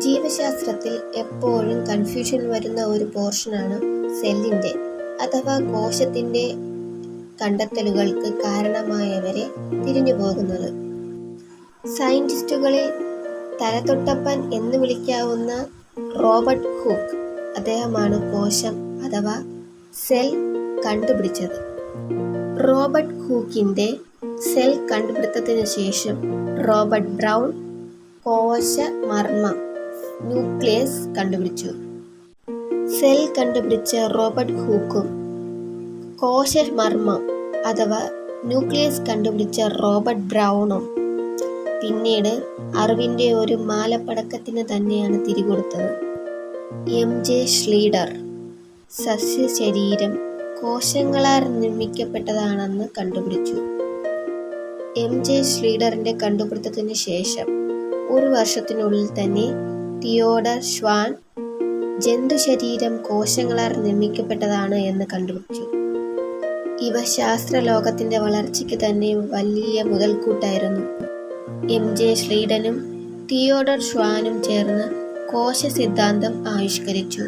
ജീവശാസ്ത്രത്തിൽ എപ്പോഴും കൺഫ്യൂഷൻ വരുന്ന ഒരു പോർഷനാണ് സെല്ലിൻ്റെ അഥവാ കോശത്തിൻ്റെ കണ്ടെത്തലുകൾക്ക് കാരണമായവരെ തിരിഞ്ഞുപോകുന്നത്. സയന്റിസ്റ്റുകളിൽ തലതൊട്ടപ്പൻ എന്ന് വിളിക്കാവുന്ന റോബർട്ട് ഹൂക്ക്, അദ്ദേഹമാണ് കോശം അഥവാ സെൽ കണ്ടുപിടിച്ചത്. റോബർട്ട് ഹൂക്കിൻ്റെ സെൽ കണ്ടുപിടുത്തത്തിനു ശേഷം റോബർട്ട് ബ്രൗൺ കോശമർമ്മം ന്യൂക്ലിയസ് കണ്ടുപിടിച്ചു. സെൽ കണ്ടുപിടിച്ച റോബർട്ട് ഹൂക്കും കോശമർമ്മം അഥവാ ന്യൂക്ലിയസ് കണ്ടുപിടിച്ച റോബർട്ട് ബ്രൗണും പിന്നീട് അറിവിൻ്റെ ഒരു മാലപ്പടക്കത്തിന് തന്നെയാണ് തിരികൊടുത്തത്. എം.ജെ. ഷ്ലീഡർ സസ്യശരീരം കോശങ്ങളാൽ നിർമ്മിക്കപ്പെട്ടതാണെന്ന് കണ്ടുപിടിച്ചു. എം.ജെ. ഷ്ലീഡറിൻ്റെ കണ്ടുപിടുത്തത്തിന് ശേഷം ഒരു വർഷത്തിനുള്ളിൽ തന്നെ തിയോഡർ ഷ്വാൻ ജന്തുശരീരം കോശങ്ങളാൽ നിർമ്മിക്കപ്പെട്ടതാണ് എന്ന് കണ്ടുപിടിച്ചു. ഇവ ശാസ്ത്രലോകത്തിൻ്റെ വളർച്ചയ്ക്ക് തന്നെ വലിയ മുതൽക്കൂട്ടായിരുന്നു. എം.ജെ. ഷ്ലീഡനും തിയോഡർ ഷ്വാനും ചേർന്ന് കോശ സിദ്ധാന്തം ആവിഷ്കരിച്ചു.